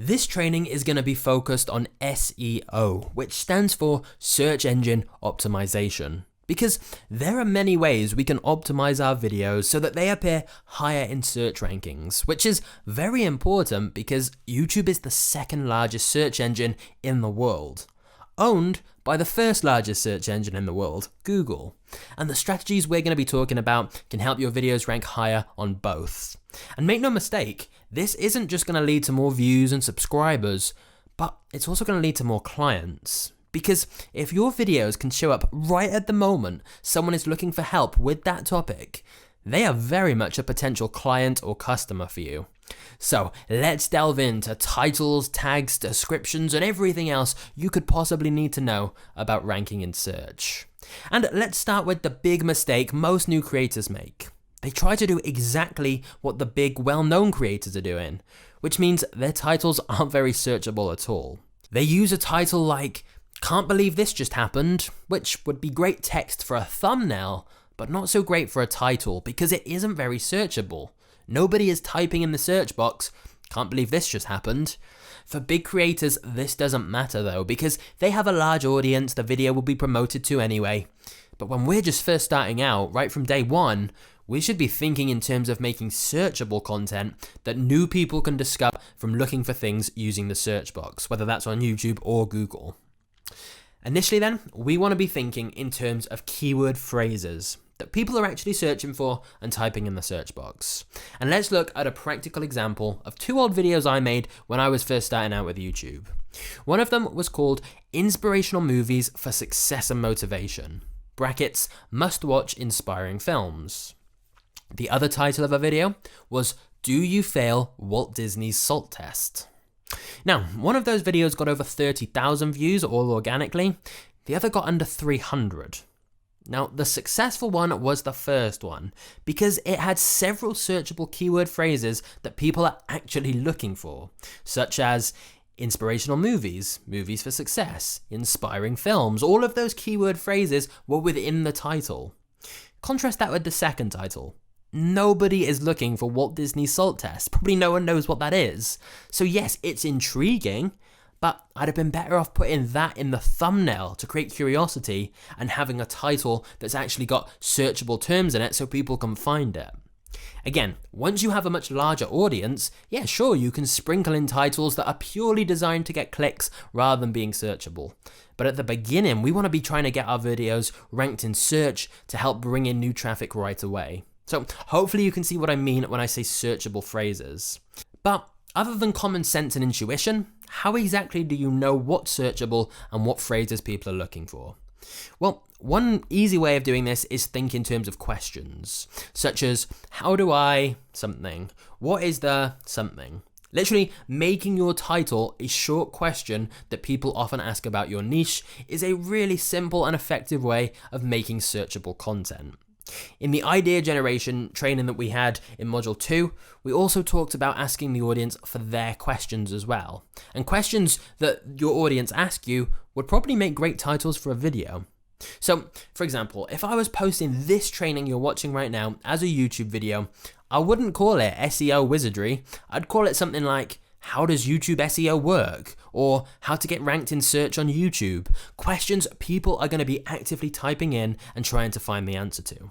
This training is going to be focused on SEO, which stands for Search Engine Optimization. Because there are many ways we can optimize our videos so that they appear higher in search rankings, which is very important because YouTube is the second largest search engine in the world, owned by the first largest search engine in the world, Google. And the strategies we're going to be talking about can help your videos rank higher on both. And make no mistake, this isn't just going to lead to more views and subscribers, but it's also going to lead to more clients. Because if your videos can show up right at the moment someone is looking for help with that topic, they are very much a potential client or customer for you. So let's delve into titles, tags, descriptions, and everything else you could possibly need to know about ranking in search. And let's start with the big mistake most new creators make. They try to do exactly what the big, well-known creators are doing, which means their titles aren't very searchable at all. They use a title like, "Can't believe this just happened," which would be great text for a thumbnail, but not so great for a title because it isn't very searchable. Nobody is typing in the search box, "Can't believe this just happened." For big creators, this doesn't matter though, because they have a large audience the video will be promoted to anyway. But when we're just first starting out, right from day one, we should be thinking in terms of making searchable content that new people can discover from looking for things using the search box, whether that's on YouTube or Google. Initially then, we want to be thinking in terms of keyword phrases that people are actually searching for and typing in the search box. And let's look at a practical example of two old videos I made when I was first starting out with YouTube. One of them was called Inspirational Movies for Success and Motivation, brackets, must watch inspiring films. The other title of a video was Do You Fail Walt Disney's Salt Test? Now, one of those videos got over 30,000 views all organically, the other got under 300. Now, the successful one was the first one because it had several searchable keyword phrases that people are actually looking for, such as inspirational movies, movies for success, inspiring films. All of those keyword phrases were within the title. Contrast that with the second title. Nobody is looking for Walt Disney's Salt Test. Probably no one knows what that is. So yes, it's intriguing, but I'd have been better off putting that in the thumbnail to create curiosity and having a title that's actually got searchable terms in it so people can find it. Again, once you have a much larger audience, yeah, sure, you can sprinkle in titles that are purely designed to get clicks rather than being searchable. But at the beginning, we want to be trying to get our videos ranked in search to help bring in new traffic right away. So hopefully you can see what I mean when I say searchable phrases. But other than common sense and intuition, how exactly do you know what's searchable and what phrases people are looking for? Well, one easy way of doing this is think in terms of questions, such as, how do I something? What is the something? Literally, making your title a short question that people often ask about your niche is a really simple and effective way of making searchable content. In the idea generation training that we had in Module 2, we also talked about asking the audience for their questions as well. And questions that your audience ask you would probably make great titles for a video. So, for example, if I was posting this training you're watching right now as a YouTube video, I wouldn't call it SEO Wizardry. I'd call it something like, how does YouTube SEO work? Or how to get ranked in search on YouTube? Questions people are going to be actively typing in and trying to find the answer to.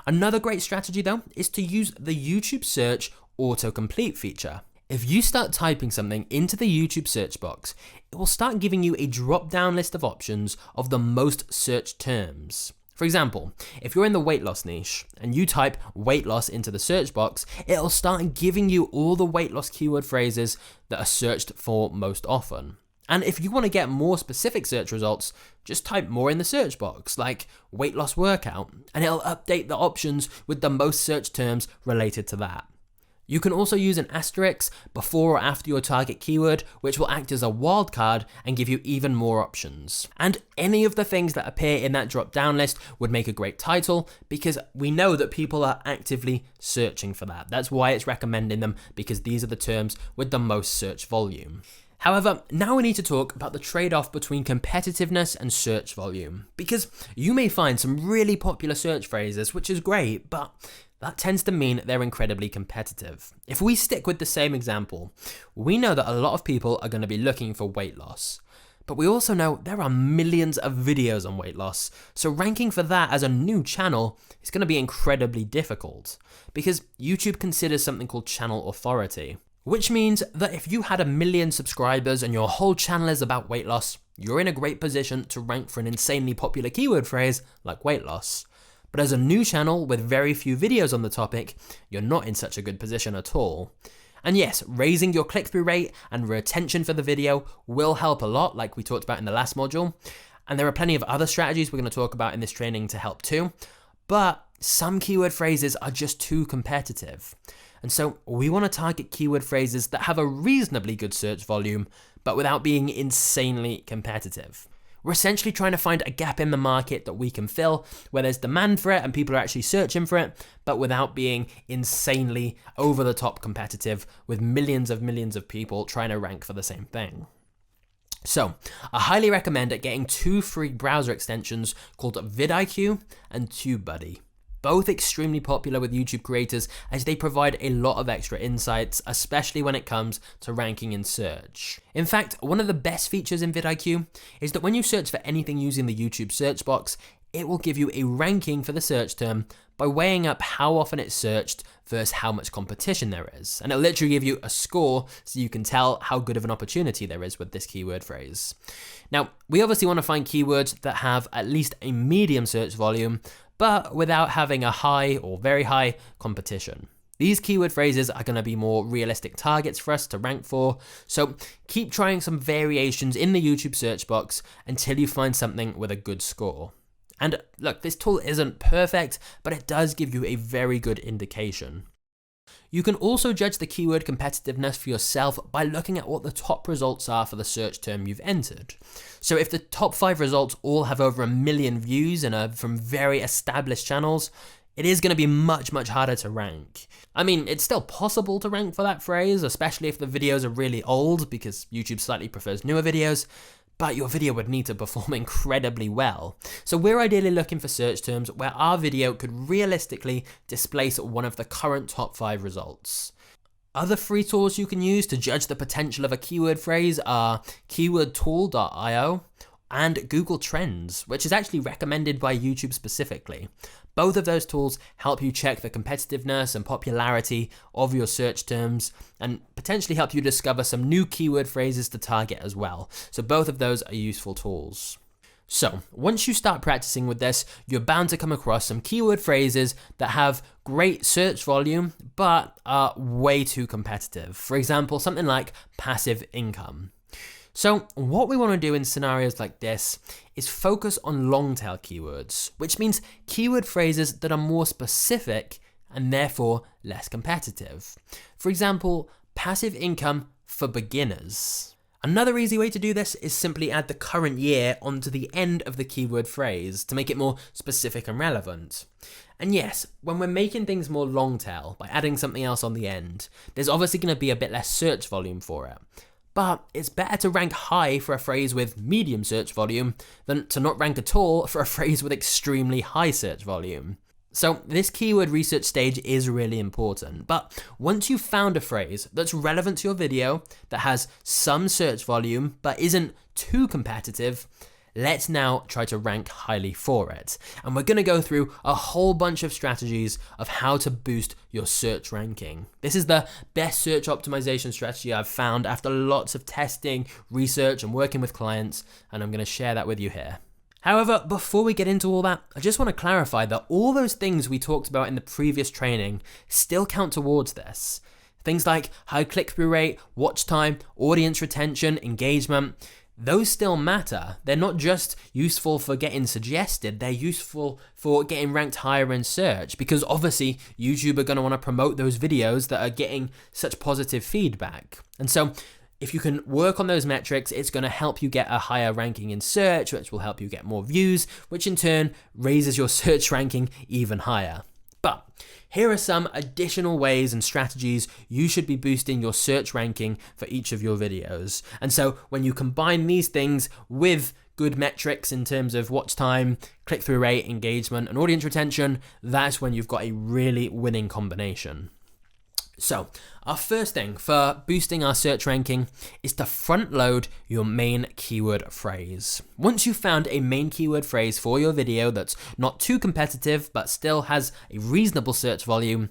Another great strategy though is to use the YouTube search autocomplete feature. If you start typing something into the YouTube search box, it will start giving you a drop-down list of options of the most searched terms. For example, if you're in the weight loss niche and you type weight loss into the search box, it'll start giving you all the weight loss keyword phrases that are searched for most often. And if you want to get more specific search results, just type more in the search box, like weight loss workout, and it'll update the options with the most searched terms related to that. You can also use an asterisk before or after your target keyword, which will act as a wildcard and give you even more options. And any of the things that appear in that drop-down list would make a great title because we know that people are actively searching for that. That's why it's recommending them, because these are the terms with the most search volume. However, now we need to talk about the trade-off between competitiveness and search volume, because you may find some really popular search phrases, which is great, but that tends to mean they're incredibly competitive. If we stick with the same example, we know that a lot of people are going to be looking for weight loss. But we also know there are millions of videos on weight loss, so ranking for that as a new channel is going to be incredibly difficult, because YouTube considers something called channel authority, which means that if you had 1 million subscribers and your whole channel is about weight loss, you're in a great position to rank for an insanely popular keyword phrase like weight loss. But as a new channel with very few videos on the topic, you're not in such a good position at all. And yes, raising your click-through rate and retention for the video will help a lot, like we talked about in the last module. And there are plenty of other strategies we're going to talk about in this training to help too. But some keyword phrases are just too competitive. And so we want to target keyword phrases that have a reasonably good search volume, but without being insanely competitive. We're essentially trying to find a gap in the market that we can fill, where there's demand for it and people are actually searching for it, but without being insanely over the top competitive with millions of people trying to rank for the same thing. So, I highly recommend getting 2 free browser extensions called vidIQ and TubeBuddy. Both extremely popular with YouTube creators as they provide a lot of extra insights, especially when it comes to ranking in search. In fact, one of the best features in vidIQ is that when you search for anything using the YouTube search box, it will give you a ranking for the search term by weighing up how often it's searched versus how much competition there is. And it'll literally give you a score so you can tell how good of an opportunity there is with this keyword phrase. Now, we obviously want to find keywords that have at least a medium search volume, but without having a high or very high competition. These keyword phrases are going to be more realistic targets for us to rank for, so keep trying some variations in the YouTube search box until you find something with a good score. And look, this tool isn't perfect, but it does give you a very good indication. You can also judge the keyword competitiveness for yourself by looking at what the top results are for the search term you've entered. So if the top 5 results all have over 1 million views and are from very established channels, it is going to be much harder to rank. I mean, it's still possible to rank for that phrase, especially if the videos are really old, because YouTube slightly prefers newer videos, but your video would need to perform incredibly well. So we're ideally looking for search terms where our video could realistically displace one of the current top 5 results. Other free tools you can use to judge the potential of a keyword phrase are keywordtool.io and Google Trends, which is actually recommended by YouTube specifically. Both of those tools help you check the competitiveness and popularity of your search terms and potentially help you discover some new keyword phrases to target as well. So both of those are useful tools. So once you start practicing with this, you're bound to come across some keyword phrases that have great search volume, but are way too competitive. For example, something like passive income. So what we want to do in scenarios like this is focus on long tail keywords, which means keyword phrases that are more specific and therefore less competitive. For example, passive income for beginners. Another easy way to do this is simply add the current year onto the end of the keyword phrase to make it more specific and relevant. And yes, when we're making things more long tail by adding something else on the end, there's obviously going to be a bit less search volume for it. But it's better to rank high for a phrase with medium search volume than to not rank at all for a phrase with extremely high search volume. So this keyword research stage is really important, but once you've found a phrase that's relevant to your video, that has some search volume but isn't too competitive, let's now try to rank highly for it. And we're going to go through a whole bunch of strategies of how to boost your search ranking. This is the best search optimization strategy I've found after lots of testing, research, and working with clients, and I'm going to share that with you here. However, before we get into all that, I just want to clarify that all those things we talked about in the previous training still count towards this. Things like high click-through rate, watch time, audience retention, engagement, those still matter. They're not just useful for getting suggested, they're useful for getting ranked higher in search, because obviously YouTube are going to want to promote those videos that are getting such positive feedback. And so if you can work on those metrics, it's going to help you get a higher ranking in search, which will help you get more views, which in turn raises your search ranking even higher. But here are some additional ways and strategies you should be boosting your search ranking for each of your videos. And so when you combine these things with good metrics in terms of watch time, click-through rate, engagement, and audience retention, that's when you've got a really winning combination. So, our first thing for boosting our search ranking is to front load your main keyword phrase. Once you've found a main keyword phrase for your video that's not too competitive but still has a reasonable search volume,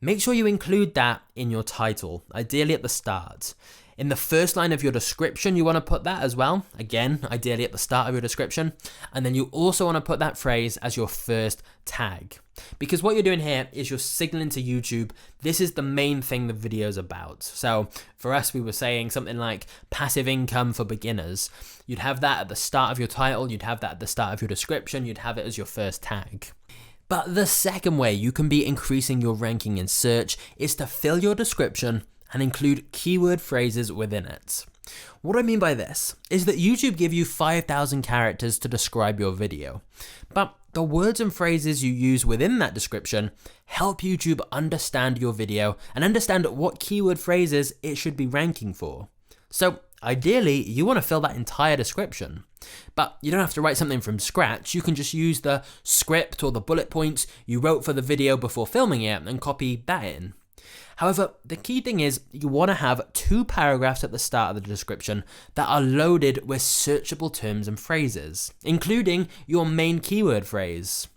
make sure you include that in your title, ideally at the start. In the first line of your description, you want to put that as well. Again, ideally at the start of your description. And then you also want to put that phrase as your first tag. Because what you're doing here is you're signaling to YouTube, this is the main thing the video is about. So for us, we were saying something like passive income for beginners. You'd have that at the start of your title. You'd have that at the start of your description. You'd have it as your first tag. But the second way you can be increasing your ranking in search is to fill your description and include keyword phrases within it. What I mean by this is that YouTube give you 5,000 characters to describe your video, but the words and phrases you use within that description help YouTube understand your video and understand what keyword phrases it should be ranking for. So ideally, you want to fill that entire description, but you don't have to write something from scratch. You can just use the script or the bullet points you wrote for the video before filming it and copy that in. However, the key thing is you want to have 2 paragraphs at the start of the description that are loaded with searchable terms and phrases, including your main keyword phrase.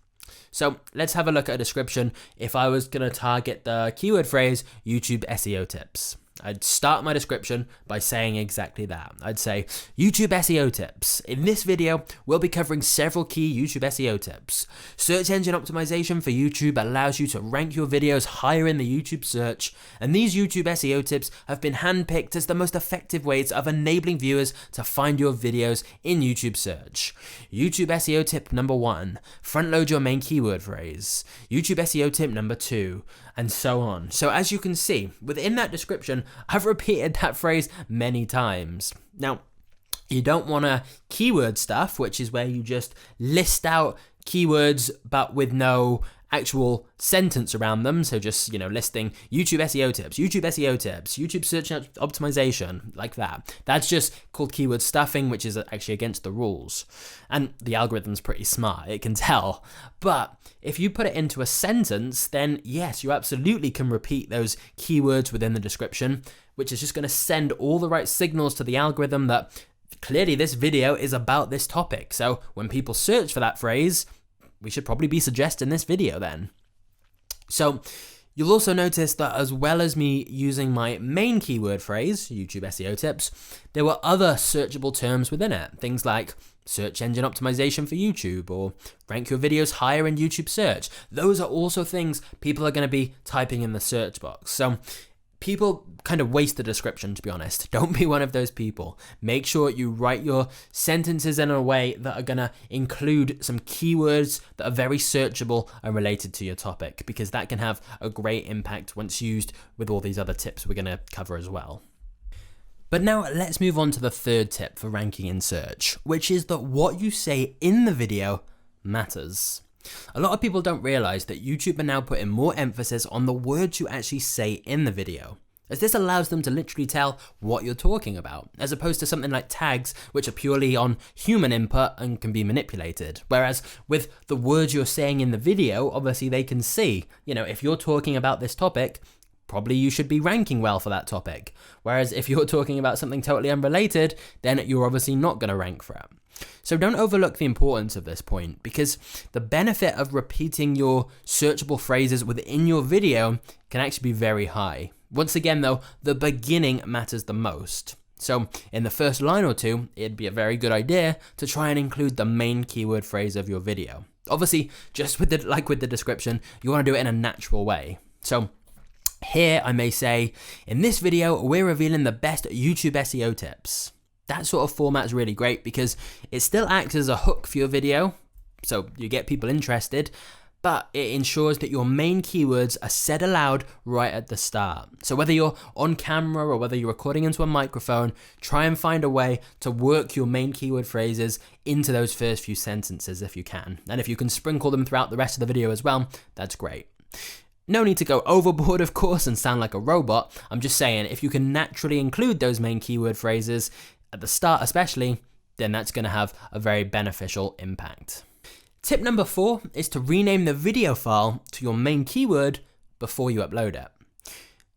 So let's have a look at a description if I was going to target the keyword phrase YouTube SEO tips. I'd start my description by saying exactly that. I'd say, YouTube SEO tips. In this video, we'll be covering several key YouTube SEO tips. Search engine optimization for YouTube allows you to rank your videos higher in the YouTube search, and these YouTube SEO tips have been handpicked as the most effective ways of enabling viewers to find your videos in YouTube search. YouTube SEO tip number 1, front load your main keyword phrase. YouTube SEO tip number 2, and so on. So as you can see, within that description, I've repeated that phrase many times. Now, you don't want to keyword stuff, which is where you just list out keywords but with no actual sentence around them. So just, listing YouTube SEO tips, YouTube SEO tips, YouTube search optimization, like that. That's just called keyword stuffing, which is actually against the rules. And the algorithm's pretty smart, it can tell. But if you put it into a sentence, then yes, you absolutely can repeat those keywords within the description, which is just going to send all the right signals to the algorithm that clearly this video is about this topic. So when people search for that phrase, we should probably be suggesting this video then. So you'll also notice that as well as me using my main keyword phrase, YouTube SEO tips, there were other searchable terms within it. Things like search engine optimization for YouTube or rank your videos higher in YouTube search. Those are also things people are going to be typing in the search box. So people kind of waste the description, to be honest. Don't be one of those people. Make sure you write your sentences in a way that are going to include some keywords that are very searchable and related to your topic, because that can have a great impact once used with all these other tips we're going to cover as well. But now let's move on to the third tip for ranking in search, which is that what you say in the video matters. A lot of people don't realize that YouTube are now putting more emphasis on the words you actually say in the video, as this allows them to literally tell what you're talking about, as opposed to something like tags, which are purely on human input and can be manipulated. Whereas with the words you're saying in the video, obviously they can see, if you're talking about this topic, probably you should be ranking well for that topic. Whereas if you're talking about something totally unrelated, then you're obviously not going to rank for it. So don't overlook the importance of this point, because the benefit of repeating your searchable phrases within your video can actually be very high. Once again though, the beginning matters the most. So in the first line or two, it'd be a very good idea to try and include the main keyword phrase of your video. Obviously, just with the description, you want to do it in a natural way. So here I may say, in this video, we're revealing the best YouTube SEO tips. That sort of format is really great because it still acts as a hook for your video, so you get people interested, but it ensures that your main keywords are said aloud right at the start. So whether you're on camera or whether you're recording into a microphone, try and find a way to work your main keyword phrases into those first few sentences if you can. And if you can sprinkle them throughout the rest of the video as well, that's great. No need to go overboard, of course, and sound like a robot. I'm just saying, if you can naturally include those main keyword phrases, at the start especially, then that's going to have a very beneficial impact. Tip number 4 is to rename the video file to your main keyword before you upload it.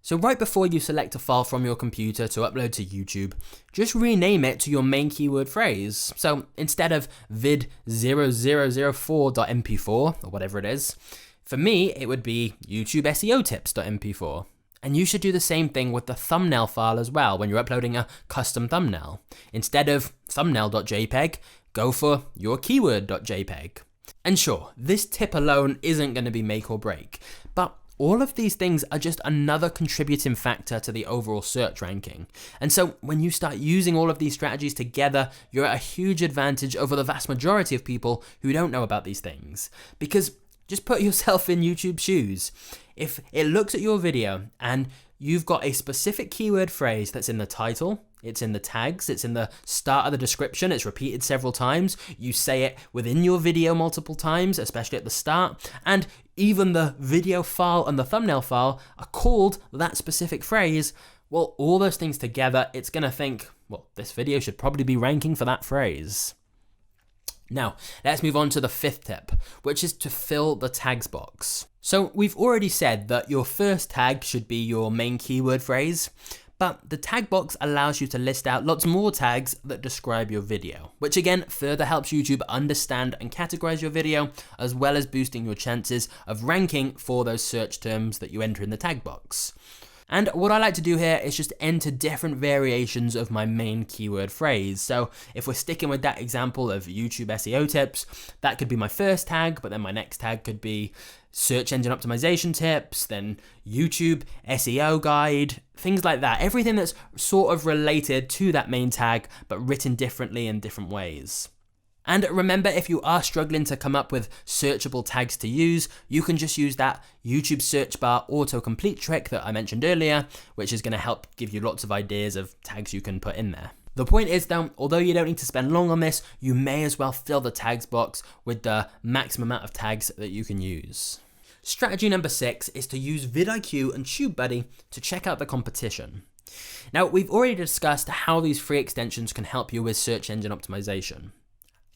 So right before you select a file from your computer to upload to YouTube, just rename it to your main keyword phrase. So instead of vid0004.mp4 or whatever it is, for me, it would be YouTube SEO tips.mp4. And you should do the same thing with the thumbnail file as well when you're uploading a custom thumbnail. Instead of thumbnail.jpg, go for your keyword.jpg. And sure, this tip alone isn't going to be make or break, but all of these things are just another contributing factor to the overall search ranking. And so when you start using all of these strategies together, you're at a huge advantage over the vast majority of people who don't know about these things. Because just put yourself in YouTube's shoes. If it looks at your video and you've got a specific keyword phrase that's in the title, it's in the tags, it's in the start of the description, it's repeated several times, you say it within your video multiple times, especially at the start, and even the video file and the thumbnail file are called that specific phrase, well, all those things together, it's gonna think, well, this video should probably be ranking for that phrase. Now, let's move on to the 5th tip, which is to fill the tags box. So we've already said that your first tag should be your main keyword phrase, but the tag box allows you to list out lots more tags that describe your video, which again further helps YouTube understand and categorize your video, as well as boosting your chances of ranking for those search terms that you enter in the tag box. And what I like to do here is just enter different variations of my main keyword phrase. So if we're sticking with that example of YouTube SEO tips, that could be my first tag, but then my next tag could be search engine optimization tips, then YouTube SEO guide, things like that. Everything that's sort of related to that main tag, but written differently in different ways. And remember, if you are struggling to come up with searchable tags to use, you can just use that YouTube search bar autocomplete trick that I mentioned earlier, which is going to help give you lots of ideas of tags you can put in there. The point is though, although you don't need to spend long on this, you may as well fill the tags box with the maximum amount of tags that you can use. Strategy number 6 is to use vidIQ and TubeBuddy to check out the competition. Now, we've already discussed how these free extensions can help you with search engine optimization.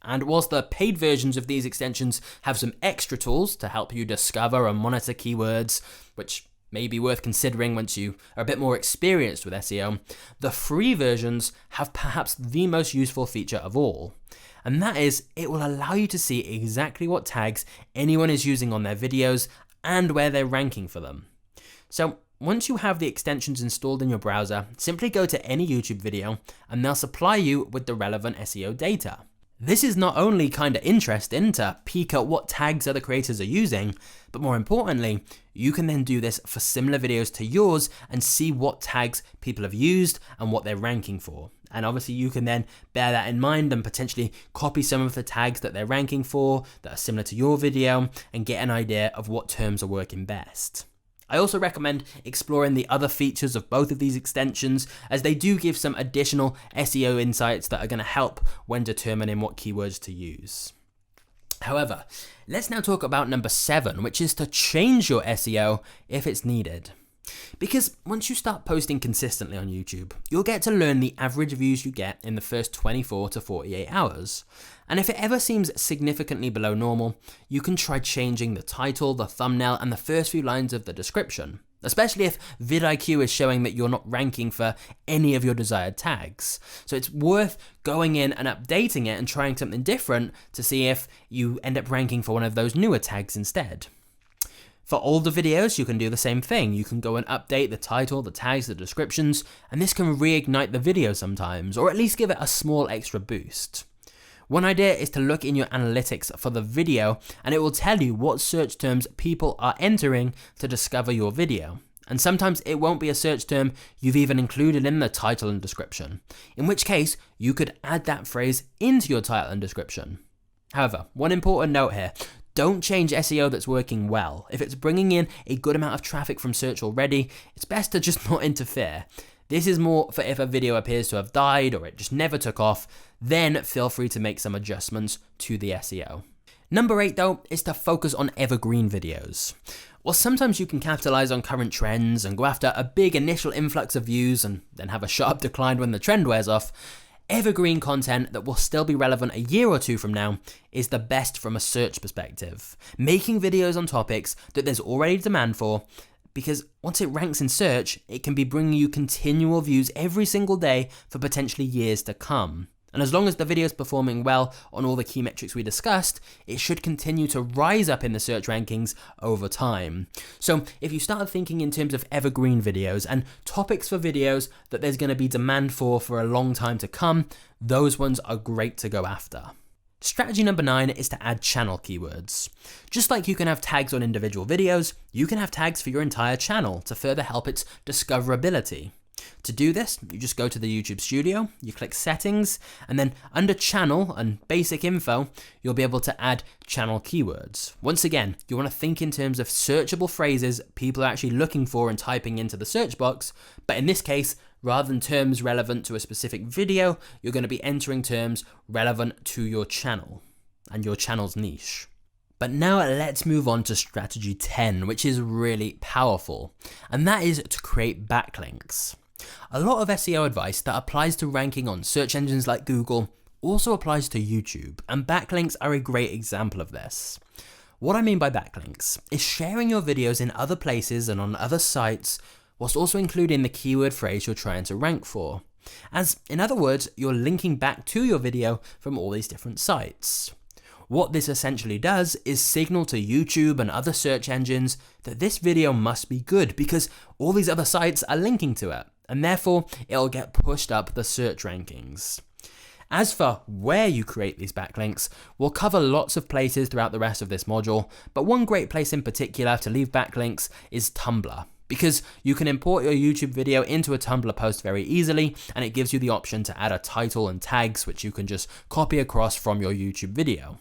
And whilst the paid versions of these extensions have some extra tools to help you discover and monitor keywords, which may be worth considering once you are a bit more experienced with SEO, the free versions have perhaps the most useful feature of all. And that is, it will allow you to see exactly what tags anyone is using on their videos and where they're ranking for them. So once you have the extensions installed in your browser, simply go to any YouTube video and they'll supply you with the relevant SEO data. This is not only kind of interesting to peek at what tags other creators are using, but more importantly, you can then do this for similar videos to yours and see what tags people have used and what they're ranking for. And obviously you can then bear that in mind and potentially copy some of the tags that they're ranking for that are similar to your video and get an idea of what terms are working best. I also recommend exploring the other features of both of these extensions, as they do give some additional SEO insights that are going to help when determining what keywords to use. However, let's now talk about number 7, which is to change your SEO if it's needed. Because once you start posting consistently on YouTube, you'll get to learn the average views you get in the first 24 to 48 hours. And if it ever seems significantly below normal, you can try changing the title, the thumbnail, and the first few lines of the description, especially if vidIQ is showing that you're not ranking for any of your desired tags. So it's worth going in and updating it and trying something different to see if you end up ranking for one of those newer tags instead. For older videos, you can do the same thing. You can go and update the title, the tags, the descriptions, and this can reignite the video sometimes, or at least give it a small extra boost. One idea is to look in your analytics for the video, and it will tell you what search terms people are entering to discover your video. And sometimes it won't be a search term you've even included in the title and description, in which case you could add that phrase into your title and description. However, one important note here. Don't change SEO that's working well. If it's bringing in a good amount of traffic from search already, it's best to just not interfere. This is more for if a video appears to have died or it just never took off, then feel free to make some adjustments to the SEO. Number 8 though is to focus on evergreen videos. While sometimes you can capitalize on current trends and go after a big initial influx of views and then have a sharp decline when the trend wears off, Evergreen content that will still be relevant a year or two from now is the best from a search perspective. Making videos on topics that there's already demand for, because once it ranks in search, it can be bringing you continual views every single day for potentially years to come. And as long as the video is performing well on all the key metrics we discussed, it should continue to rise up in the search rankings over time. So if you start thinking in terms of evergreen videos and topics for videos that there's going to be demand for a long time to come, those ones are great to go after. Strategy number 9 is to add channel keywords. Just like you can have tags on individual videos, you can have tags for your entire channel to further help its discoverability. To do this, you just go to the YouTube Studio, you click Settings, and then under Channel and Basic Info, you'll be able to add channel keywords. Once again, you want to think in terms of searchable phrases people are actually looking for and typing into the search box, but in this case, rather than terms relevant to a specific video, you're going to be entering terms relevant to your channel and your channel's niche. But now let's move on to strategy 10, which is really powerful, and that is to create backlinks. A lot of SEO advice that applies to ranking on search engines like Google also applies to YouTube, and backlinks are a great example of this. What I mean by backlinks is sharing your videos in other places and on other sites, whilst also including the keyword phrase you're trying to rank for. As, in other words, you're linking back to your video from all these different sites. What this essentially does is signal to YouTube and other search engines that this video must be good because all these other sites are linking to it, and therefore it'll get pushed up the search rankings. As for where you create these backlinks, we'll cover lots of places throughout the rest of this module, but one great place in particular to leave backlinks is Tumblr, because you can import your YouTube video into a Tumblr post very easily, and it gives you the option to add a title and tags which you can just copy across from your YouTube video.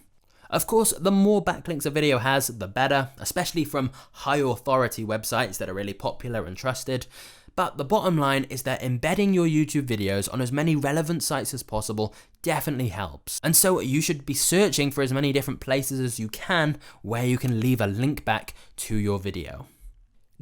Of course, the more backlinks a video has, the better, especially from high authority websites that are really popular and trusted. But the bottom line is that embedding your YouTube videos on as many relevant sites as possible definitely helps. And so you should be searching for as many different places as you can where you can leave a link back to your video.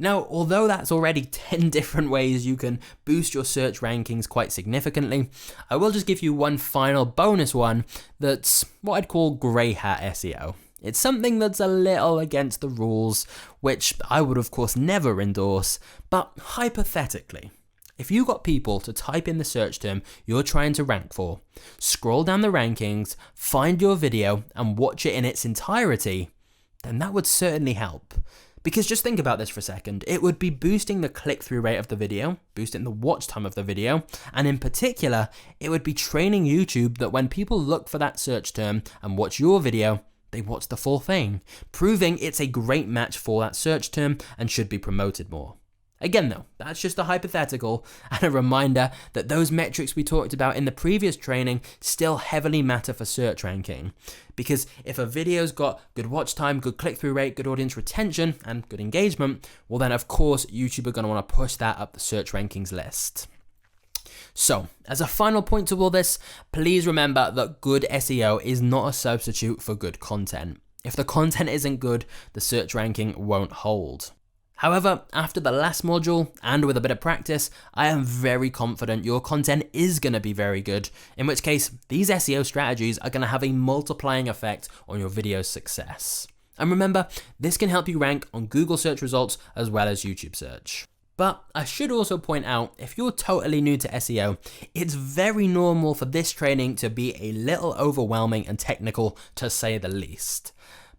Now, although that's already 10 different ways you can boost your search rankings quite significantly, I will just give you one final bonus one that's what I'd call grey hat SEO. It's something that's a little against the rules, which I would of course never endorse, but hypothetically, if you got people to type in the search term you're trying to rank for, scroll down the rankings, find your video and watch it in its entirety, then that would certainly help. Because just think about this for a second, it would be boosting the click-through rate of the video, boosting the watch time of the video, and in particular, it would be training YouTube that when people look for that search term and watch your video, they watch the full thing, proving it's a great match for that search term and should be promoted more. Again though, that's just a hypothetical and a reminder that those metrics we talked about in the previous training still heavily matter for search ranking. Because if a video's got good watch time, good click-through rate, good audience retention, and good engagement, well then of course YouTube are going to want to push that up the search rankings list. So, as a final point to all this, please remember that good SEO is not a substitute for good content. If the content isn't good, the search ranking won't hold. However, after the last module, and with a bit of practice, I am very confident your content is going to be very good, in which case, these SEO strategies are going to have a multiplying effect on your video's success. And remember, this can help you rank on Google search results as well as YouTube search. But I should also point out, if you're totally new to SEO, it's very normal for this training to be a little overwhelming and technical, to say the least.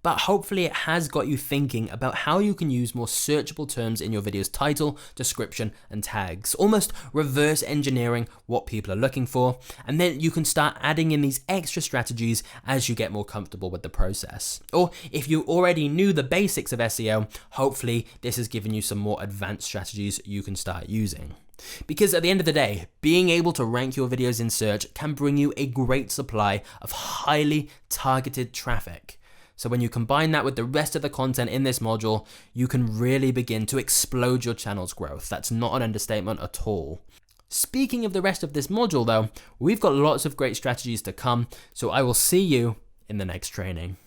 But hopefully it has got you thinking about how you can use more searchable terms in your video's title, description, and tags, almost reverse engineering what people are looking for, and then you can start adding in these extra strategies as you get more comfortable with the process. Or if you already knew the basics of SEO, hopefully this has given you some more advanced strategies you can start using. Because at the end of the day, being able to rank your videos in search can bring you a great supply of highly targeted traffic. So when you combine that with the rest of the content in this module, you can really begin to explode your channel's growth. That's not an understatement at all. Speaking of the rest of this module though, we've got lots of great strategies to come, so I will see you in the next training.